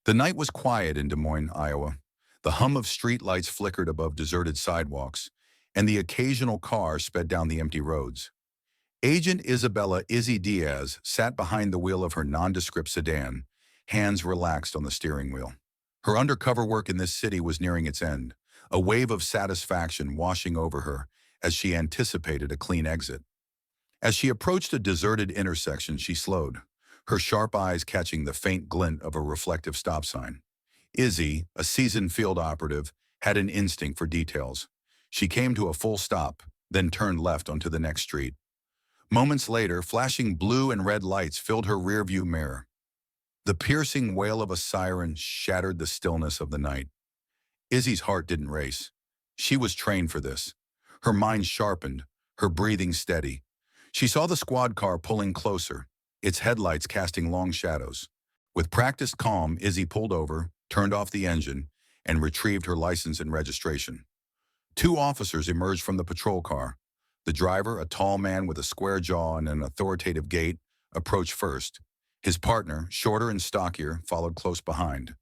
The night was quiet in Des Moines, Iowa. The hum of streetlights flickered above deserted sidewalks, and the occasional car sped down the empty roads. Agent Isabella Izzy Diaz sat behind the wheel of her nondescript sedan, hands relaxed on the steering wheel. Her undercover work in this city was nearing its end, a wave of satisfaction washing over her as she anticipated a clean exit. As she approached a deserted intersection, she slowed, her sharp eyes catching the faint glint of a reflective stop sign. Izzy, a seasoned field operative, had an instinct for details. She came to a full stop, then turned left onto the next street. Moments later, flashing blue and red lights filled her rearview mirror. The piercing wail of a siren shattered the stillness of the night. Izzy's heart didn't race. She was trained for this. Her mind sharpened, her breathing steady. She saw the squad car pulling closer, its headlights casting long shadows. With practiced calm, Izzy pulled over, turned off the engine, and retrieved her license and registration. Two officers emerged from the patrol car. The driver, a tall man with a square jaw and an authoritative gait, approached first. His partner, shorter and stockier, followed close behind.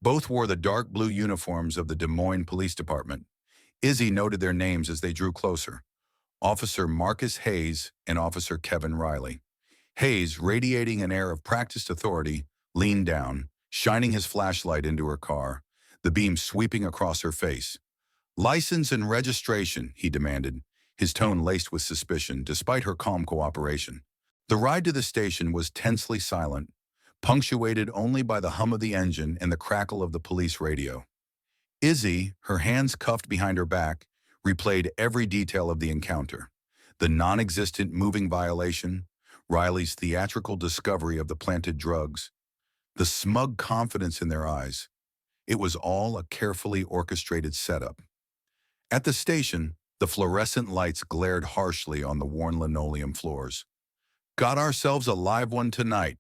Both wore the dark blue uniforms of the Des Moines Police Department. Izzy noted their names as they drew closer: Officer Marcus Hayes and Officer Kevin Riley. Hayes, radiating an air of practiced authority, leaned down, shining his flashlight into her car, the beam sweeping across her face. "License and registration," he demanded, his tone laced with suspicion despite her calm cooperation. The ride to the station was tensely silent, punctuated only by the hum of the engine and the crackle of the police radio. Izzy, her hands cuffed behind her back, replayed every detail of the encounter: the non-existent moving violation, Riley's theatrical discovery of the planted drugs, the smug confidence in their eyes. It was all a carefully orchestrated setup. At the station, the fluorescent lights glared harshly on the worn linoleum floors. "Got ourselves a live one tonight,"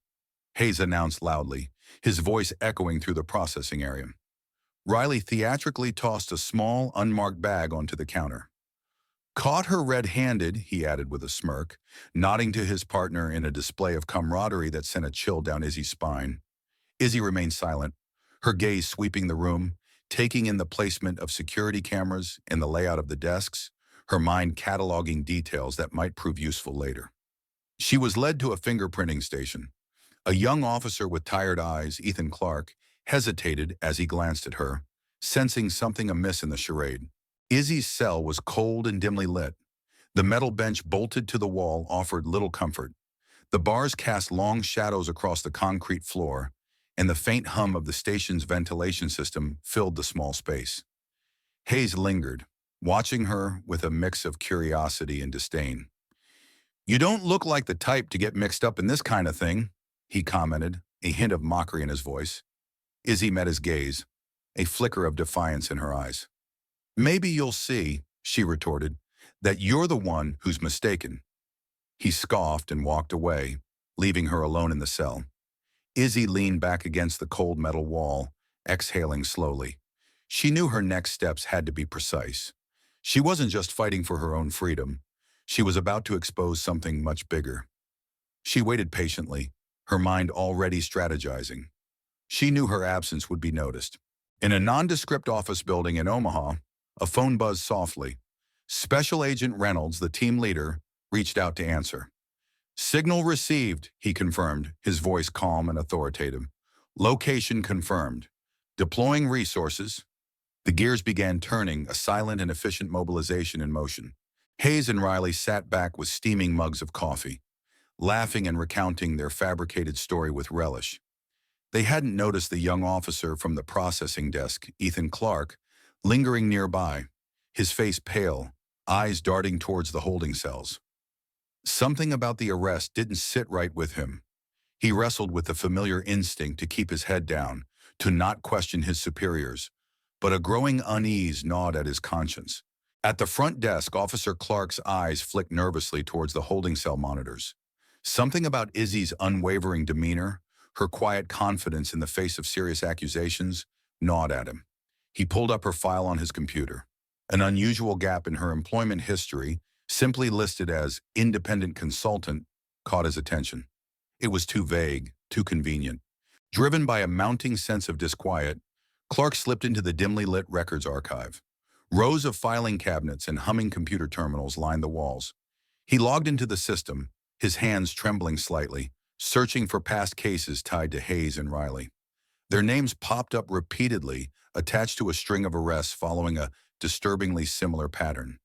Hayes announced loudly, his voice echoing through the processing area. Riley theatrically tossed a small, unmarked bag onto the counter. "Caught her red-handed," he added with a smirk, nodding to his partner in a display of camaraderie that sent a chill down Izzy's spine. Izzy remained silent, her gaze sweeping the room, taking in the placement of security cameras and the layout of the desks, her mind cataloging details that might prove useful later. She was led to a fingerprinting station. A young officer with tired eyes, Ethan Clark, hesitated as he glanced at her, sensing something amiss in the charade. Izzy's cell was cold and dimly lit. The metal bench bolted to the wall offered little comfort. The bars cast long shadows across the concrete floor, and the faint hum of the station's ventilation system filled the small space. Hayes lingered, watching her with a mix of curiosity and disdain. "You don't look like the type to get mixed up in this kind of thing," he commented, a hint of mockery in his voice. Izzy met his gaze, a flicker of defiance in her eyes. "Maybe you'll see," she retorted, "that you're the one who's mistaken." He scoffed and walked away, leaving her alone in the cell. Izzy leaned back against the cold metal wall, exhaling slowly. She knew her next steps had to be precise. She wasn't just fighting for her own freedom. She was about to expose something much bigger. She waited patiently, her mind already strategizing. She knew her absence would be noticed. In a nondescript office building in Omaha, a phone buzzed softly. Special Agent Reynolds, the team leader, reached out to answer. "Signal received," he confirmed, his voice calm and authoritative. "Location confirmed. Deploying resources." The gears began turning, a silent and efficient mobilization in motion. Hayes and Riley sat back with steaming mugs of coffee, laughing and recounting their fabricated story with relish. They hadn't noticed the young officer from the processing desk, Ethan Clark, lingering nearby, his face pale, eyes darting towards the holding cells. Something about the arrest didn't sit right with him. He wrestled with the familiar instinct to keep his head down, to not question his superiors, but a growing unease gnawed at his conscience. At the front desk, Officer Clark's eyes flicked nervously towards the holding cell monitors. Something about Izzy's unwavering demeanor, her quiet confidence in the face of serious accusations, gnawed at him. He pulled up her file on his computer. An unusual gap in her employment history, simply listed as independent consultant, caught his attention. It was too vague, too convenient. Driven by a mounting sense of disquiet, Clark slipped into the dimly lit records archive. Rows of filing cabinets and humming computer terminals lined the walls. He logged into the system, his hands trembling slightly, searching for past cases tied to Hayes and Riley. Their names popped up repeatedly, attached to a string of arrests following a disturbingly similar pattern.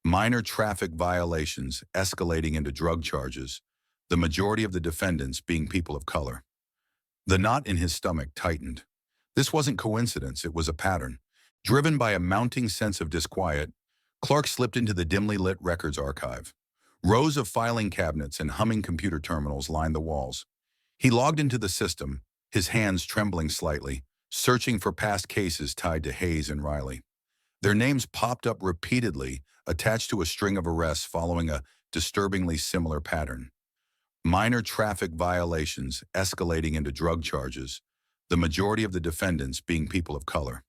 Minor traffic violations escalating into drug charges, the majority of the defendants being people of color. The knot in his stomach tightened. This wasn't coincidence, it was a pattern. Driven by a mounting sense of disquiet, Clark slipped into the dimly lit records archive. Rows of filing cabinets and humming computer terminals lined the walls. He logged into the system, his hands trembling slightly, searching for past cases tied to Hayes and Riley. Their names popped up repeatedly, attached to a string of arrests following a disturbingly similar pattern. Minor traffic violations escalating into drug charges, the majority of the defendants being people of color.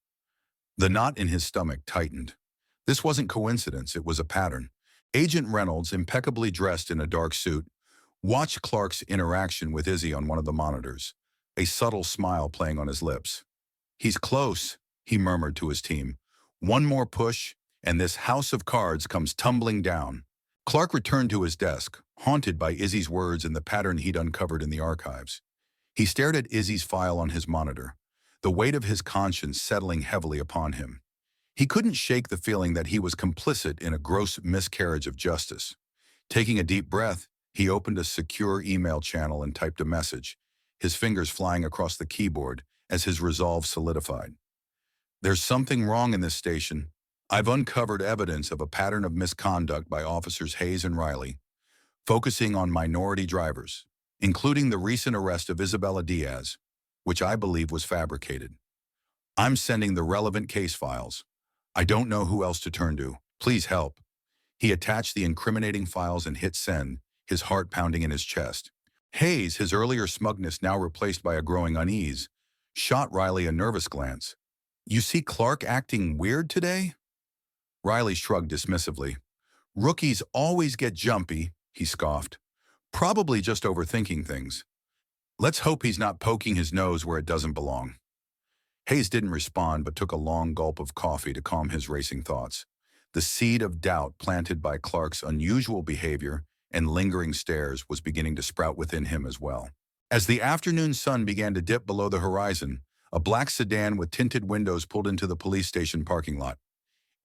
The knot in his stomach tightened. This wasn't coincidence, it was a pattern. Agent Reynolds, impeccably dressed in a dark suit, watched Clark's interaction with Izzy on one of the monitors, a subtle smile playing on his lips. "He's close," he murmured to his team. "One more push, and this house of cards comes tumbling down." Clark returned to his desk, haunted by Izzy's words and the pattern he'd uncovered in the archives. He stared at Izzy's file on his monitor, the weight of his conscience settling heavily upon him. He couldn't shake the feeling that he was complicit in a gross miscarriage of justice. Taking a deep breath, he opened a secure email channel and typed a message, his fingers flying across the keyboard as his resolve solidified. "There's something wrong in this station. I've uncovered evidence of a pattern of misconduct by officers Hayes and Riley, focusing on minority drivers, including the recent arrest of Isabella Diaz, which I believe was fabricated. I'm sending the relevant case files. I don't know who else to turn to. Please help." He attached the incriminating files and hit send, his heart pounding in his chest. Hayes, his earlier smugness now replaced by a growing unease, shot Riley a nervous glance. "You see Clark acting weird today?" Riley shrugged dismissively. "Rookies always get jumpy," he scoffed. "Probably just overthinking things. Let's hope he's not poking his nose where it doesn't belong." Hayes didn't respond but took a long gulp of coffee to calm his racing thoughts. The seed of doubt planted by Clark's unusual behavior and lingering stares was beginning to sprout within him as well. As the afternoon sun began to dip below the horizon, a black sedan with tinted windows pulled into the police station parking lot.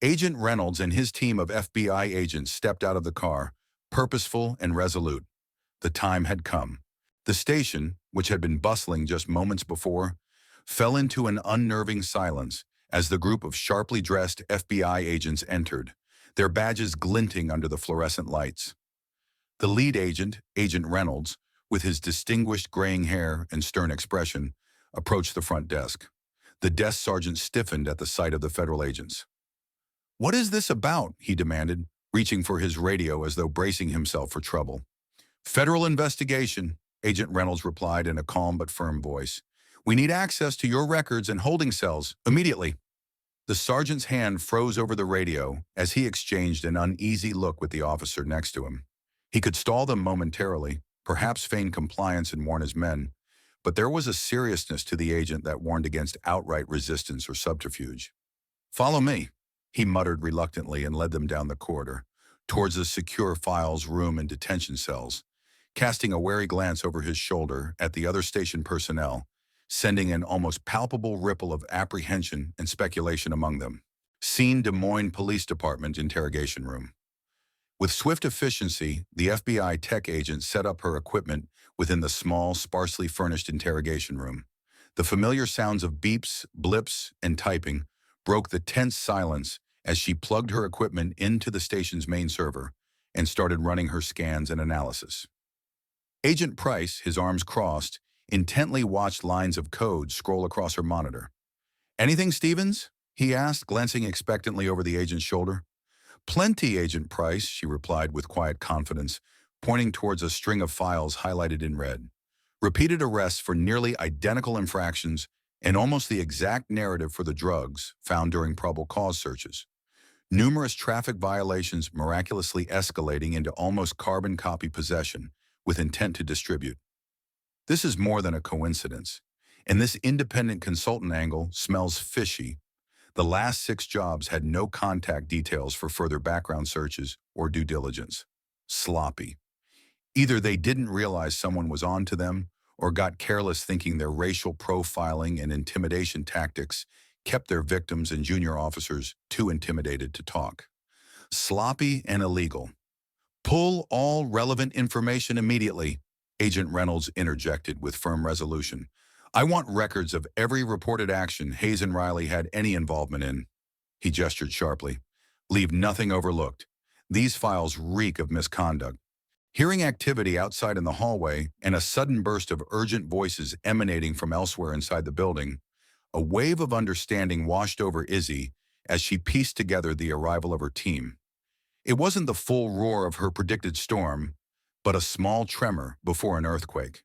Agent Reynolds and his team of FBI agents stepped out of the car, purposeful and resolute. The time had come. The station, which had been bustling just moments before, fell into an unnerving silence as the group of sharply dressed FBI agents entered, their badges glinting under the fluorescent lights. The lead agent, Agent Reynolds, with his distinguished graying hair and stern expression, approached the front desk. The desk sergeant stiffened at the sight of the federal agents. "What is this about?" he demanded, reaching for his radio as though bracing himself for trouble. "Federal investigation," Agent Reynolds replied in a calm but firm voice. "We need access to your records and holding cells, immediately." The sergeant's hand froze over the radio as he exchanged an uneasy look with the officer next to him. He could stall them momentarily, perhaps feign compliance and warn his men, but there was a seriousness to the agent that warned against outright resistance or subterfuge. "Follow me," he muttered reluctantly and led them down the corridor, towards the secure files room and detention cells, casting a wary glance over his shoulder at the other station personnel, sending an almost palpable ripple of apprehension and speculation among them. Scene: Des Moines Police Department interrogation room. With swift efficiency, the FBI tech agent set up her equipment within the small, sparsely furnished interrogation room. The familiar sounds of beeps, blips, and typing broke the tense silence as she plugged her equipment into the station's main server and started running her scans and analysis. Agent Price, his arms crossed, intently watched lines of code scroll across her monitor. "Anything, Stevens?" he asked, glancing expectantly over the agent's shoulder. "Plenty, Agent Price," she replied with quiet confidence, pointing towards a string of files highlighted in red. Repeated arrests for nearly identical infractions and almost the exact narrative for the drugs found during probable cause searches. Numerous traffic violations miraculously escalating into almost carbon copy possession with intent to distribute. This is more than a coincidence. And this independent consultant angle smells fishy. The last 6 jobs had no contact details for further background searches or due diligence. Sloppy. Either they didn't realize someone was on to them or got careless thinking their racial profiling and intimidation tactics kept their victims and junior officers too intimidated to talk. Sloppy and illegal. Pull all relevant information immediately, Agent Reynolds interjected with firm resolution. I want records of every reported action Hayes and Riley had any involvement in. He gestured sharply. Leave nothing overlooked. These files reek of misconduct. Hearing activity outside in the hallway and a sudden burst of urgent voices emanating from elsewhere inside the building, a wave of understanding washed over Izzy as she pieced together the arrival of her team. It wasn't the full roar of her predicted storm, but a small tremor before an earthquake.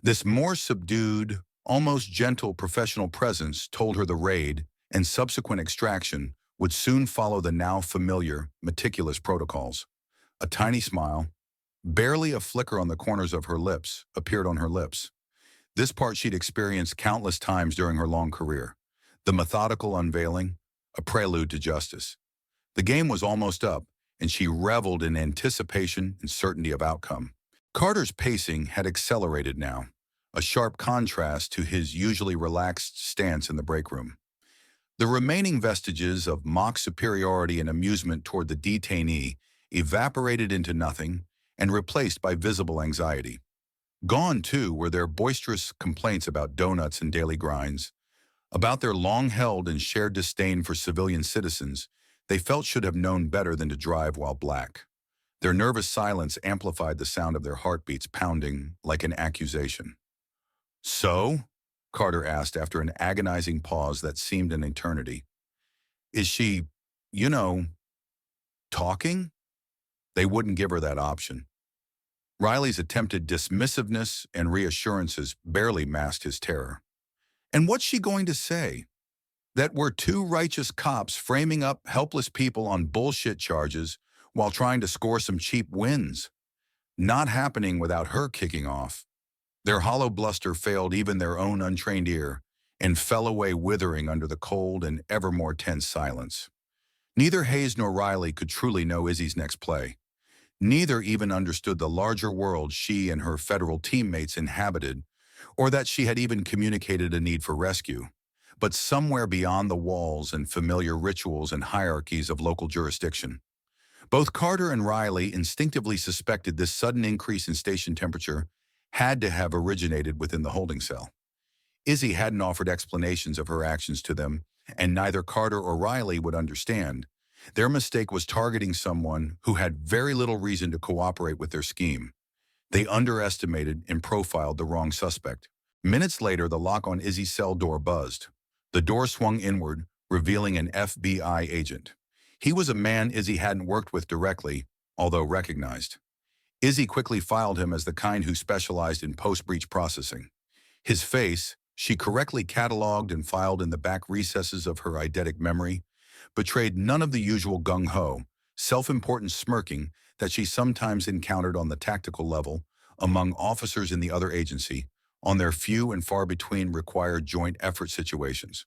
This more subdued, almost gentle professional presence told her the raid and subsequent extraction would soon follow the now familiar, meticulous protocols. A tiny smile, barely a flicker on the corners of her lips, appeared on her lips. This part she'd experienced countless times during her long career. The methodical unveiling, a prelude to justice. The game was almost up, and she reveled in anticipation and certainty of outcome. Carter's pacing had accelerated now, a sharp contrast to his usually relaxed stance in the break room. The remaining vestiges of mock superiority and amusement toward the detainee evaporated into nothing and replaced by visible anxiety. Gone, too, were their boisterous complaints about donuts and daily grinds, about their long-held and shared disdain for civilian citizens they felt should have known better than to drive while black. Their nervous silence amplified the sound of their heartbeats pounding like an accusation. So? Carter asked after an agonizing pause that seemed an eternity. Is she, you know, talking? They wouldn't give her that option. Riley's attempted dismissiveness and reassurances barely masked his terror. And what's she going to say? That we're two righteous cops framing up helpless people on bullshit charges while trying to score some cheap wins. Not happening without her kicking off. Their hollow bluster failed even their own untrained ear and fell away withering under the cold and ever more tense silence. Neither Hayes nor Riley could truly know Izzy's next play. Neither even understood the larger world she and her federal teammates inhabited, or that she had even communicated a need for rescue. But somewhere beyond the walls and familiar rituals and hierarchies of local jurisdiction. Both Carter and Riley instinctively suspected this sudden increase in station temperature had to have originated within the holding cell. Izzy hadn't offered explanations of her actions to them, and neither Carter or Riley would understand. Their mistake was targeting someone who had very little reason to cooperate with their scheme. They underestimated and profiled the wrong suspect. Minutes later, the lock on Izzy's cell door buzzed. The door swung inward, revealing an FBI agent. He was a man Izzy hadn't worked with directly, although recognized. Izzy quickly filed him as the kind who specialized in post-breach processing. His face, she correctly cataloged and filed in the back recesses of her eidetic memory, betrayed none of the usual gung-ho, self-important smirking that she sometimes encountered on the tactical level among officers in the other agency, on their few and far between required joint effort situations.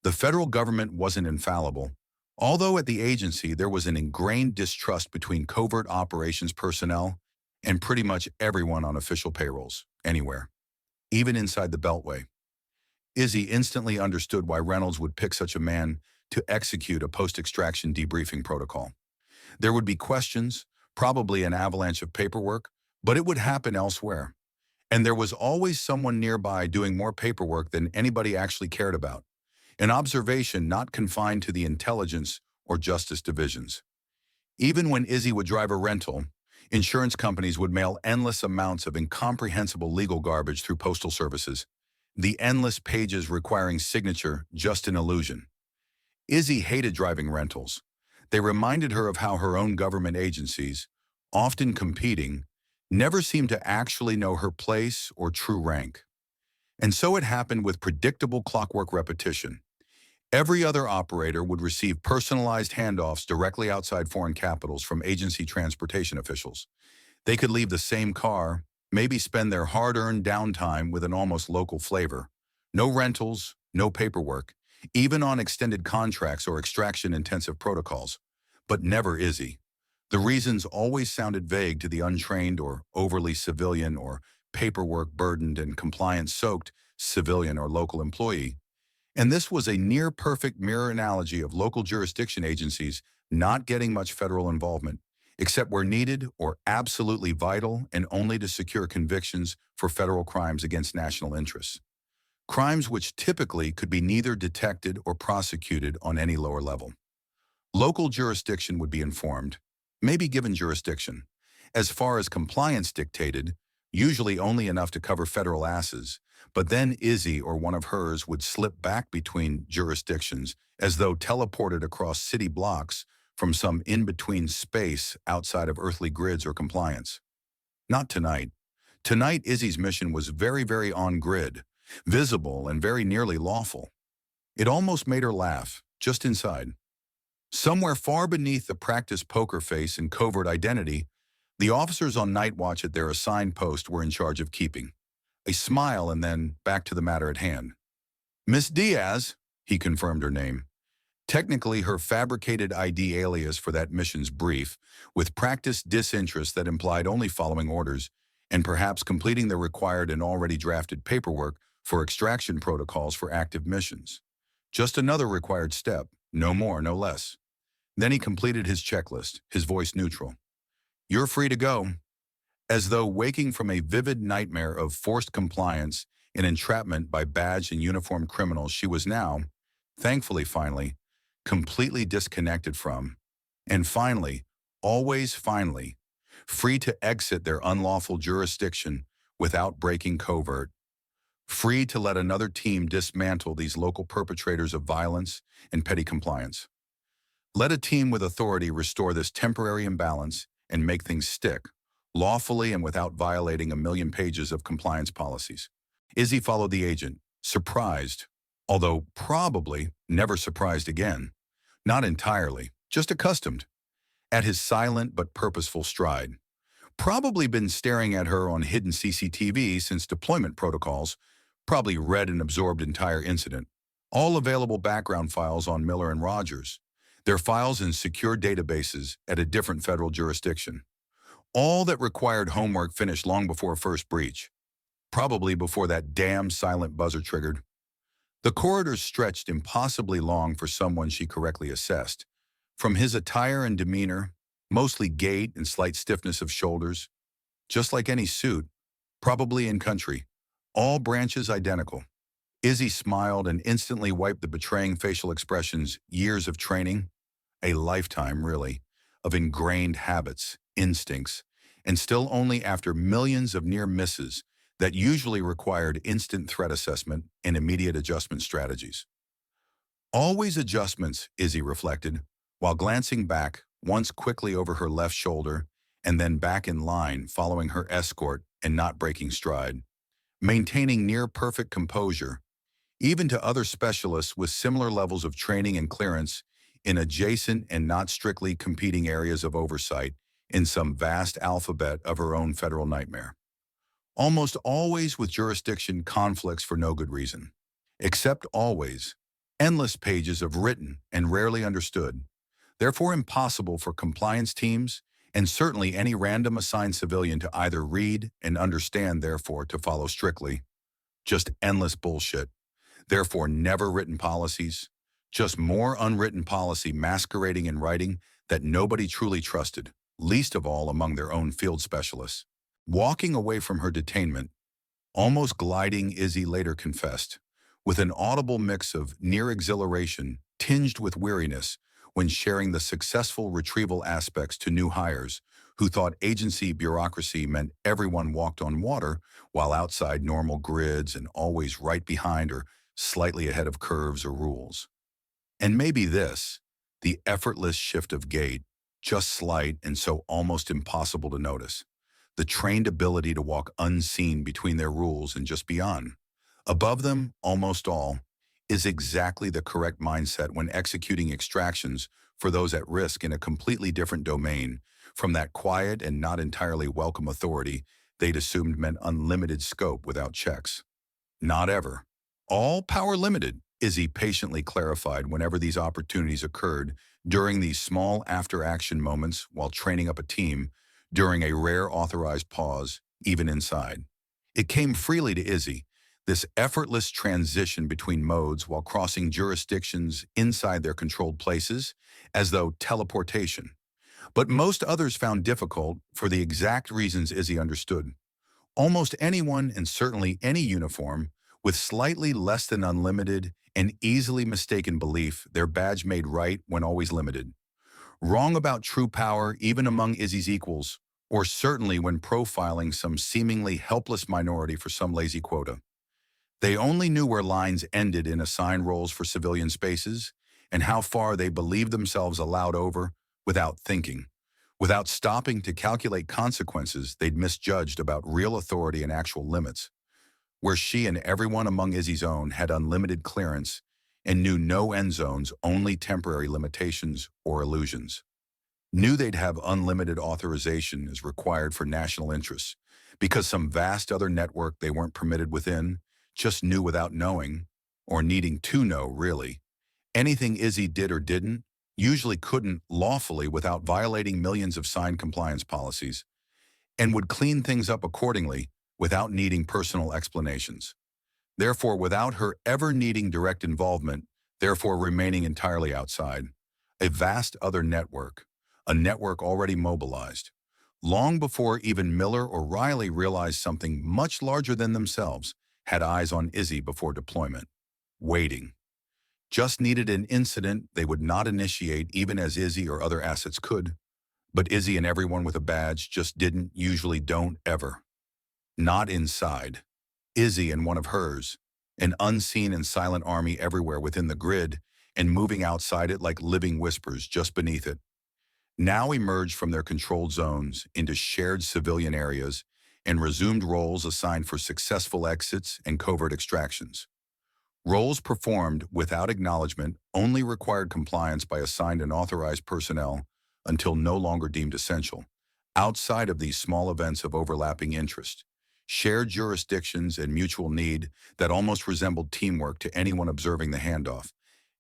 The federal government wasn't infallible, although at the agency there was an ingrained distrust between covert operations personnel and pretty much everyone on official payrolls, anywhere, even inside the Beltway. Izzy instantly understood why Reynolds would pick such a man to execute a post-extraction debriefing protocol. There would be questions, probably an avalanche of paperwork, but it would happen elsewhere. And there was always someone nearby doing more paperwork than anybody actually cared about. An observation not confined to the intelligence or justice divisions. Even when Izzy would drive a rental, insurance companies would mail endless amounts of incomprehensible legal garbage through postal services, the endless pages requiring signature just an illusion. Izzy hated driving rentals. They reminded her of how her own government agencies, often competing, never seemed to actually know her place or true rank. And so it happened with predictable clockwork repetition. Every other operator would receive personalized handoffs directly outside foreign capitals from agency transportation officials. They could leave the same car, maybe spend their hard-earned downtime with an almost local flavor, No rentals, no paperwork, even on extended contracts or extraction-intensive protocols. But never Izzy. The reasons always sounded vague to the untrained or overly civilian or paperwork-burdened and compliance-soaked civilian or local employee. And this was a near-perfect mirror analogy of local jurisdiction agencies not getting much federal involvement, except where needed or absolutely vital and only to secure convictions for federal crimes against national interests. Crimes which typically could be neither detected or prosecuted on any lower level. Local jurisdiction would be informed, maybe given jurisdiction. As far as compliance dictated, usually only enough to cover federal asses, but then Izzy or one of hers would slip back between jurisdictions as though teleported across city blocks from some in-between space outside of earthly grids or compliance. Not tonight. Tonight, Izzy's mission was very, very on-grid, visible and very nearly lawful. It almost made her laugh, just inside. Somewhere far beneath the practiced poker face and covert identity, the officers on night watch at their assigned post were in charge of keeping. A smile and then back to the matter at hand. Miss Diaz, he confirmed her name. Technically her fabricated ID alias for that mission's brief, with practiced disinterest that implied only following orders and perhaps completing the required and already drafted paperwork for extraction protocols for active missions. Just another required step, no more, no less. Then he completed his checklist, his voice neutral. You're free to go. As though waking from a vivid nightmare of forced compliance and entrapment by badged and uniformed criminals she was now, thankfully finally, completely disconnected from, and finally, always finally, free to exit their unlawful jurisdiction without breaking covert, free to let another team dismantle these local perpetrators of violence and petty compliance. Let a team with authority restore this temporary imbalance and make things stick, lawfully and without violating a million pages of compliance policies. Izzy followed the agent, surprised, although probably never surprised again. Not entirely, just accustomed, at his silent but purposeful stride. Probably been staring at her on hidden CCTV since deployment protocols, probably read and absorbed entire incident. All available background files on Miller and Rogers, their files in secure databases at a different federal jurisdiction. All that required homework finished long before first breach, probably before that damn silent buzzer triggered. The corridors stretched impossibly long for someone she correctly assessed. From his attire and demeanor, mostly gait and slight stiffness of shoulders, just like any suit, probably in country, all branches identical. Izzy smiled and instantly wiped the betraying facial expressions, years of training, a lifetime, really, of ingrained habits, instincts, and still only after millions of near misses that usually required instant threat assessment and immediate adjustment strategies. Always adjustments, Izzy reflected, while glancing back, once quickly over her left shoulder, and then back in line following her escort and not breaking stride. Maintaining near-perfect composure, even to other specialists with similar levels of training and clearance in adjacent and not strictly competing areas of oversight in some vast alphabet of her own federal nightmare. Almost always with jurisdiction conflicts for no good reason. Except always, endless pages of written and rarely understood, therefore impossible for compliance teams and certainly any random assigned civilian to either read and understand, therefore to follow strictly. Just endless bullshit. Therefore never written policies. Just more unwritten policy masquerading in writing that nobody truly trusted, least of all among their own field specialists. Walking away from her detainment, almost gliding, Izzy later confessed, with an audible mix of near exhilaration tinged with weariness when sharing the successful retrieval aspects to new hires who thought agency bureaucracy meant everyone walked on water while outside normal grids and always right behind or slightly ahead of curves or rules. And maybe this, the effortless shift of gait, just slight and so almost impossible to notice. The trained ability to walk unseen between their rules and just beyond. Above them, almost all, is exactly the correct mindset when executing extractions for those at risk in a completely different domain from that quiet and not entirely welcome authority they'd assumed meant unlimited scope without checks. Not ever. All power limited, Izzy patiently clarified whenever these opportunities occurred during these small after-action moments while training up a team during a rare authorized pause, even inside. It came freely to Izzy, this effortless transition between modes while crossing jurisdictions inside their controlled places, as though teleportation. But most others found difficult for the exact reasons Izzy understood. Almost anyone, and certainly any uniform, with slightly less than unlimited and easily mistaken belief their badge made right when always limited. Wrong about true power even among Izzy's equals, or certainly when profiling some seemingly helpless minority for some lazy quota. They only knew where lines ended in assigned roles for civilian spaces and how far they believed themselves allowed over without thinking. Without stopping to calculate consequences they'd misjudged about real authority and actual limits, where she and everyone among Izzy's own had unlimited clearance and knew no end zones, only temporary limitations or illusions. Knew they'd have unlimited authorization as required for national interests, because some vast other network they weren't permitted within just knew without knowing, or needing to know, really. Anything Izzy did or didn't, usually couldn't lawfully without violating millions of signed compliance policies, and would clean things up accordingly without needing personal explanations. Therefore, without her ever needing direct involvement, therefore remaining entirely outside. A vast other network, a network already mobilized. Long before even Miller or Riley realized something much larger than themselves had eyes on Izzy before deployment. Waiting. Just needed an incident they would not initiate even as Izzy or other assets could. But Izzy and everyone with a badge just didn't, usually don't, ever. Not inside. Izzy and one of hers, an unseen and silent army everywhere within the grid and moving outside it like living whispers just beneath it, now emerged from their controlled zones into shared civilian areas and resumed roles assigned for successful exits and covert extractions. Roles performed without acknowledgement only required compliance by assigned and authorized personnel until no longer deemed essential. Outside of these small events of overlapping interest, shared jurisdictions and mutual need that almost resembled teamwork to anyone observing the handoff.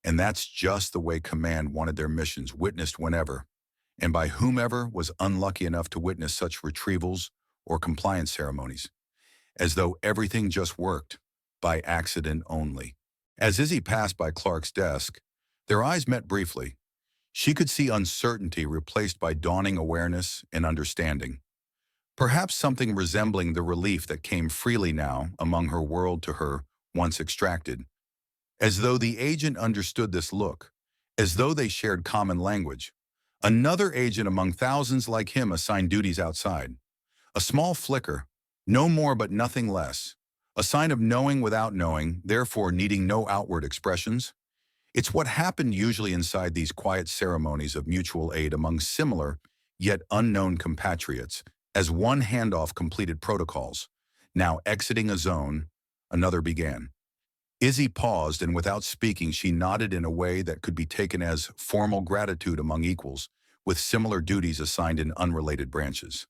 And that's just the way command wanted their missions witnessed whenever, and by whomever was unlucky enough to witness such retrievals or compliance ceremonies, as though everything just worked, by accident only. As Izzy passed by Clark's desk, their eyes met briefly. She could see uncertainty replaced by dawning awareness and understanding. Perhaps something resembling the relief that came freely now among her world to her once extracted. As though the agent understood this look, as though they shared common language. Another agent among thousands like him assigned duties outside. A small flicker, no more but nothing less. A sign of knowing without knowing, therefore needing no outward expressions. It's what happened usually inside these quiet ceremonies of mutual aid among similar, yet unknown compatriots, as one handoff completed protocols. Now exiting a zone, another began. Izzy paused, and without speaking she nodded in a way that could be taken as formal gratitude among equals, with similar duties assigned in unrelated branches.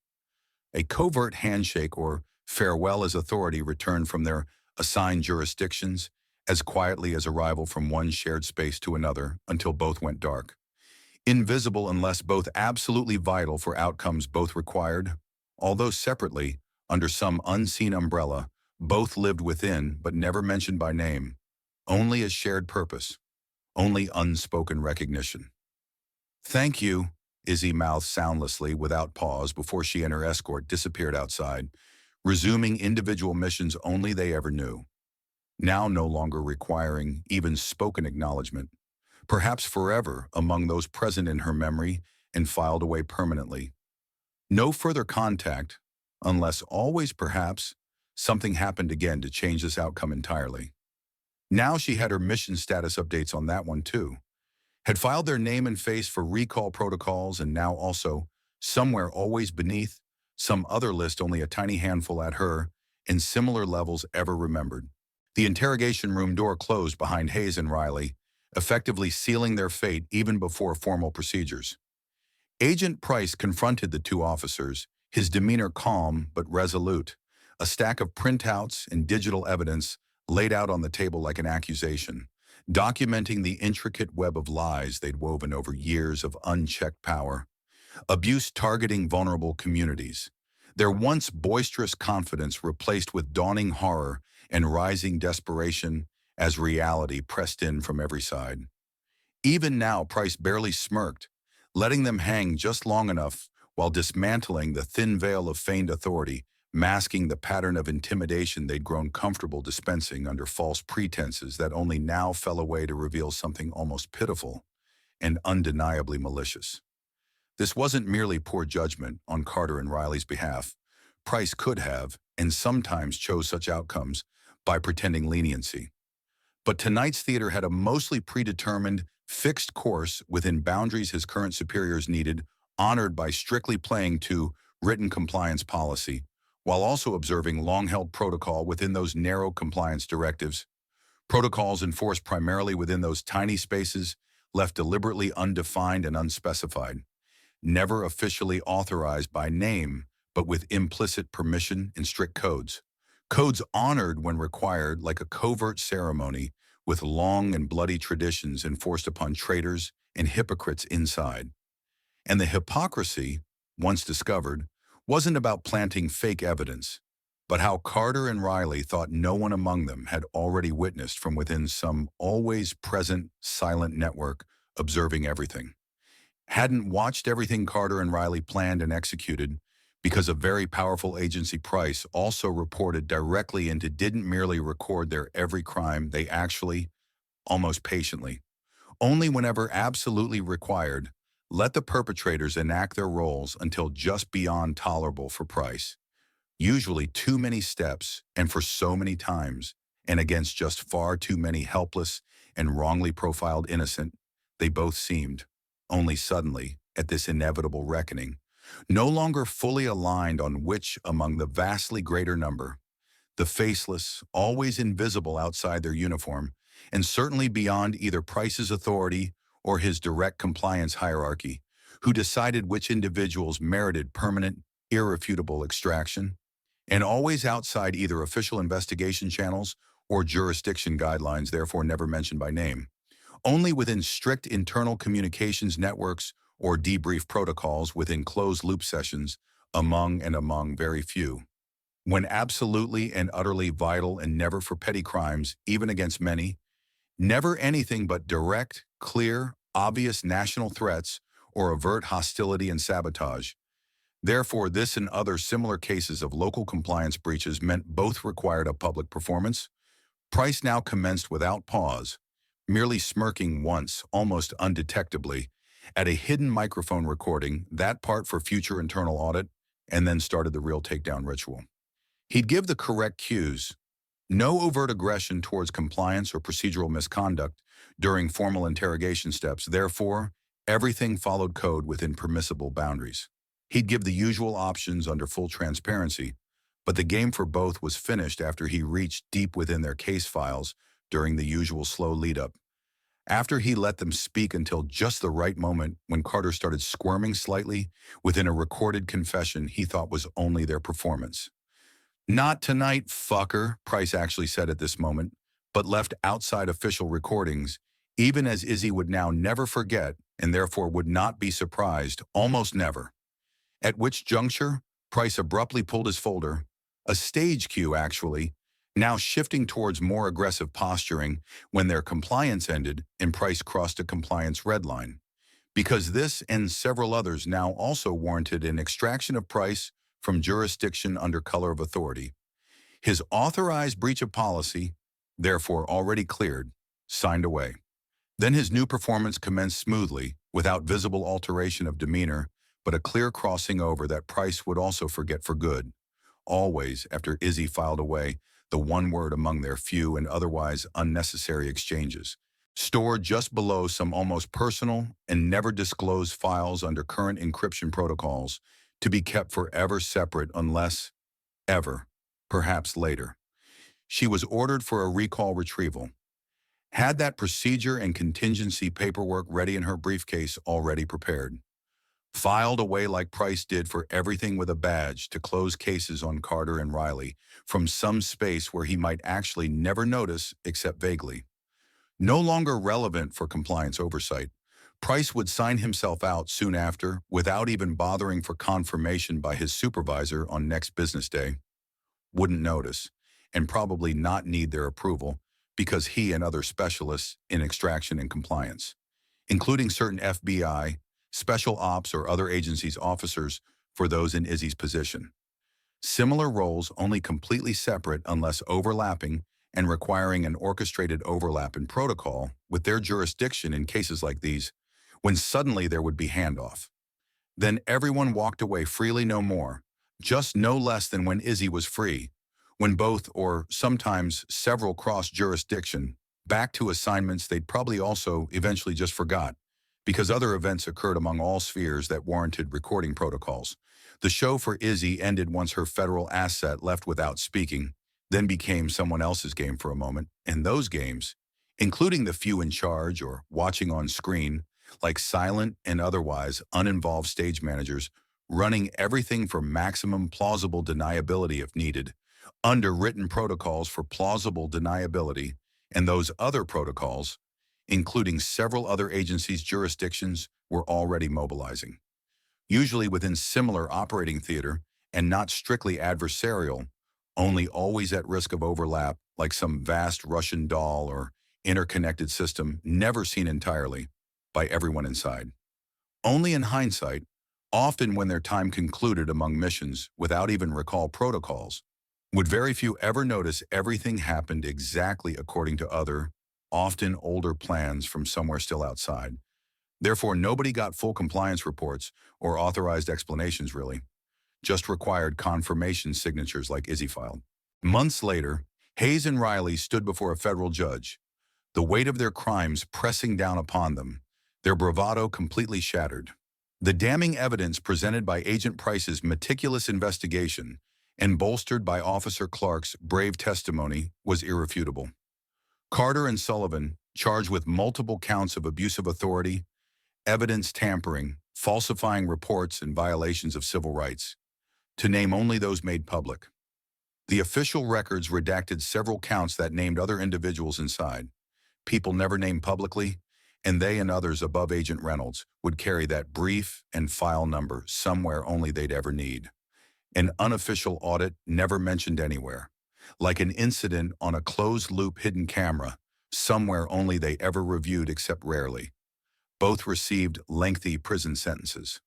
A covert handshake or farewell as authority returned from their assigned jurisdictions, as quietly as arrival from one shared space to another until both went dark. Invisible unless both absolutely vital for outcomes both required, although separately, under some unseen umbrella, both lived within but never mentioned by name, only as shared purpose, only unspoken recognition. Thank you, Izzy mouthed soundlessly without pause before she and her escort disappeared outside, resuming individual missions only they ever knew, now no longer requiring even spoken acknowledgement, perhaps forever among those present in her memory and filed away permanently. No further contact, unless always perhaps something happened again to change this outcome entirely. Now she had her mission status updates on that one too, had filed their name and face for recall protocols, and now also, somewhere always beneath, some other list only a tiny handful at her, in similar levels ever remembered. The interrogation room door closed behind Hayes and Riley, effectively sealing their fate even before formal procedures. Agent Price confronted the two officers, his demeanor calm but resolute, a stack of printouts and digital evidence laid out on the table like an accusation, documenting the intricate web of lies they'd woven over years of unchecked power. Abuse targeting vulnerable communities. Their once boisterous confidence replaced with dawning horror and rising desperation as reality pressed in from every side. Even now, Price barely smirked, letting them hang just long enough while dismantling the thin veil of feigned authority, masking the pattern of intimidation they'd grown comfortable dispensing under false pretenses that only now fell away to reveal something almost pitiful and undeniably malicious. This wasn't merely poor judgment on Carter and Riley's behalf. Price could have, and sometimes chose such outcomes, by pretending leniency. But tonight's theater had a mostly predetermined, fixed course within boundaries his current superiors needed, honored by strictly playing to written compliance policy, while also observing long-held protocol within those narrow compliance directives. Protocols enforced primarily within those tiny spaces, left deliberately undefined and unspecified, never officially authorized by name, but with implicit permission and strict codes. Codes honored when required, like a covert ceremony, with long and bloody traditions enforced upon traitors and hypocrites inside. And the hypocrisy, once discovered, wasn't about planting fake evidence, but how Carter and Riley thought no one among them had already witnessed from within some always present silent network observing everything. Hadn't watched everything Carter and Riley planned and executed because a very powerful agency Price also reported directly into didn't merely record their every crime, they actually, almost patiently, only whenever absolutely required, let the perpetrators enact their roles until just beyond tolerable for Price. Usually too many steps and for so many times, and against just far too many helpless and wrongly profiled innocent, they both seemed, only suddenly, at this inevitable reckoning, no longer fully aligned on which among the vastly greater number, the faceless, always invisible outside their uniform, and certainly beyond either Price's authority or his direct compliance hierarchy, who decided which individuals merited permanent, irrefutable extraction, and always outside either official investigation channels or jurisdiction guidelines, therefore never mentioned by name, only within strict internal communications networks or debrief protocols within closed-loop sessions among very few. When absolutely and utterly vital and never for petty crimes, even against many, never anything but direct, clear, obvious national threats or overt hostility and sabotage. Therefore, this and other similar cases of local compliance breaches meant both required a public performance. Price now commenced without pause, merely smirking once, almost undetectably, at a hidden microphone recording, that part for future internal audit, and then started the real takedown ritual. He'd give the correct cues. No overt aggression towards compliance or procedural misconduct during formal interrogation steps. Therefore, everything followed code within permissible boundaries. He'd give the usual options under full transparency, but the game for both was finished after he reached deep within their case files during the usual slow lead-up. After he let them speak until just the right moment when Carter started squirming slightly within a recorded confession he thought was only their performance. "Not tonight, fucker," Price actually said at this moment, but left outside official recordings, even as Izzy would now never forget and therefore would not be surprised, almost never. At which juncture, Price abruptly pulled his folder, a stage cue actually, now shifting towards more aggressive posturing when their compliance ended and Price crossed a compliance red line. Because this and several others now also warranted an extraction of Price from jurisdiction under color of authority. His authorized breach of policy, therefore already cleared, signed away. Then his new performance commenced smoothly, without visible alteration of demeanor, but a clear crossing over that Price would also forget for good. Always, after Izzy filed away the one word among their few and otherwise unnecessary exchanges, stored just below some almost personal and never disclosed files under current encryption protocols, to be kept forever separate unless, ever, perhaps later, she was ordered for a recall retrieval. Had that procedure and contingency paperwork ready in her briefcase already prepared. filed away like Price did for everything with a badge to close cases on Carter and Riley from some space where he might actually never notice except vaguely. No longer relevant for compliance oversight, Price would sign himself out soon after without even bothering for confirmation by his supervisor on next business day. Wouldn't notice, and probably not need their approval because he and other specialists in extraction and compliance, including certain FBI, special ops or other agencies officers for those in Izzy's position. Similar roles only completely separate unless overlapping and requiring an orchestrated overlap in protocol with their jurisdiction in cases like these, when suddenly there would be handoff. Then everyone walked away freely no more, just no less than when Izzy was free, when both or sometimes several crossed jurisdiction, back to assignments they'd probably also eventually just forgot, because other events occurred among all spheres that warranted recording protocols. The show for Izzy ended once her federal asset left without speaking, then became someone else's game for a moment, and those games, including the few in charge or watching on screen, like silent and otherwise uninvolved stage managers, running everything for maximum plausible deniability if needed, under written protocols for plausible deniability, and those other protocols, including several other agencies' jurisdictions, were already mobilizing. Usually within similar operating theater and not strictly adversarial, only always at risk of overlap like some vast Russian doll or interconnected system never seen entirely by everyone inside. Only in hindsight, often when their time concluded among missions without even recall protocols, would very few ever notice everything happened exactly according to other, often older plans from somewhere still outside. Therefore, nobody got full compliance reports or authorized explanations really, just required confirmation signatures like Izzy filed. Months later, Hayes and Riley stood before a federal judge, the weight of their crimes pressing down upon them, their bravado completely shattered. The damning evidence presented by Agent Price's meticulous investigation and bolstered by Officer Clark's brave testimony was irrefutable. Carter and Sullivan, charged with multiple counts of abuse of authority, evidence tampering, falsifying reports, and violations of civil rights, to name only those made public. The official records redacted several counts that named other individuals inside, people never named publicly, and they and others above Agent Reynolds would carry that brief and file number somewhere only they'd ever need. An unofficial audit never mentioned anywhere, like an incident on a closed-loop hidden camera, somewhere only they ever reviewed except rarely. Both received lengthy prison sentences.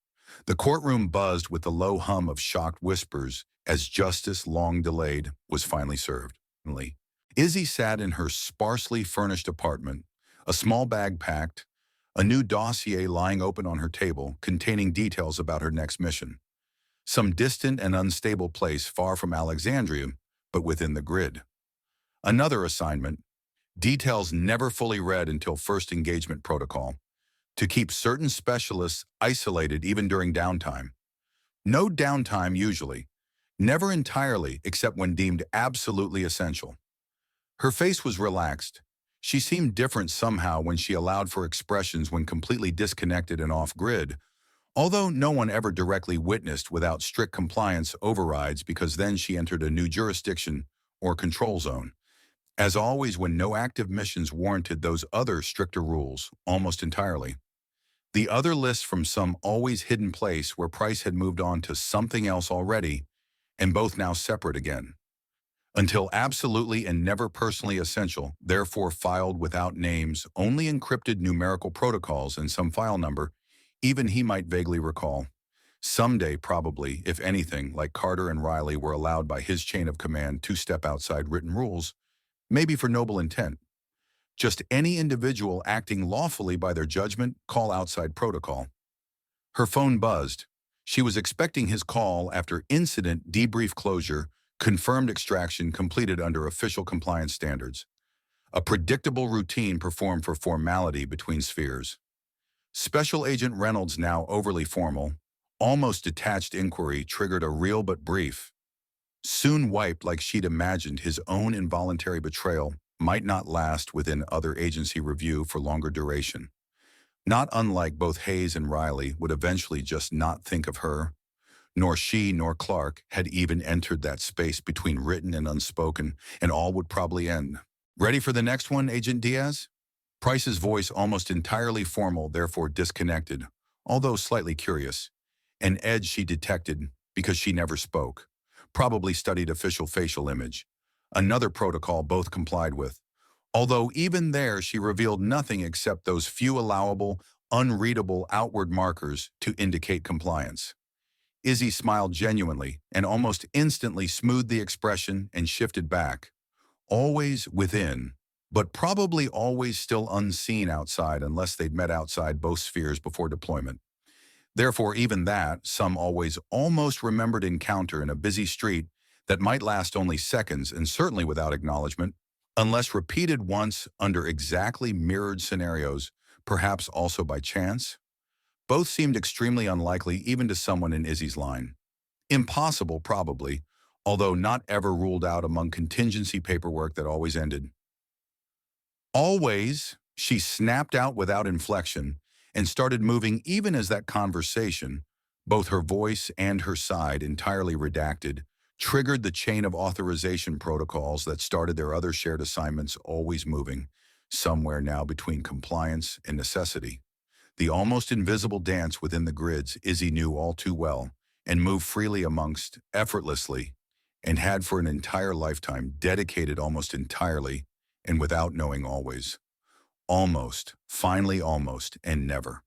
The courtroom buzzed with the low hum of shocked whispers as justice, long delayed, was finally served. Izzy sat in her sparsely furnished apartment, a small bag packed, a new dossier lying open on her table containing details about her next mission. Some distant and unstable place far from Alexandria, but within the grid. Another assignment, details never fully read until first engagement protocol, to keep certain specialists isolated even during downtime. No downtime usually, never entirely except when deemed absolutely essential. Her face was relaxed. She seemed different somehow when she allowed for expressions when completely disconnected and off-grid, although no one ever directly witnessed without strict compliance overrides because then she entered a new jurisdiction or control zone. As always, when no active missions warranted those other stricter rules, almost entirely. The other lists from some always hidden place where Price had moved on to something else already, and both now separate again. Until absolutely and never personally essential, therefore filed without names, only encrypted numerical protocols and some file number, even he might vaguely recall. Someday, probably, if anything, like Carter and Riley were allowed by his chain of command to step outside written rules, maybe for noble intent. Just any individual acting lawfully by their judgment call outside protocol. Her phone buzzed. She was expecting his call after incident debrief closure, confirmed extraction completed under official compliance standards. A predictable routine performed for formality between spheres. Special Agent Reynolds' now overly formal, almost detached inquiry triggered a real but brief, soon wiped like she'd imagined his own involuntary betrayal might not last within other agency review for longer duration. Not unlike both Hayes and Riley would eventually just not think of her. Nor she nor Clark had even entered that space between written and unspoken, and all would probably end. Ready for the next one, Agent Diaz? Price's voice almost entirely formal, therefore disconnected, although slightly curious. An edge she detected because she never spoke. Probably studied official facial image. Another protocol both complied with. Although even there she revealed nothing except those few allowable, unreadable outward markers to indicate compliance. Izzy smiled genuinely and almost instantly smoothed the expression and shifted back. Always within, but probably always still unseen outside unless they'd met outside both spheres before deployment. Therefore, even that, some always almost remembered encounter in a busy street that might last only seconds and certainly without acknowledgement, unless repeated once under exactly mirrored scenarios, perhaps also by chance. Both seemed extremely unlikely even to someone in Izzy's line. Impossible, probably, although not ever ruled out among contingency paperwork that always ended. Always, she snapped out without inflection and started moving even as that conversation, both her voice and her side entirely redacted, triggered the chain of authorization protocols that started their other shared assignments always moving, somewhere now between compliance and necessity. The almost invisible dance within the grids Izzy knew all too well and moved freely amongst, effortlessly, and had for an entire lifetime dedicated almost entirely and without knowing always. Almost, finally almost, and never.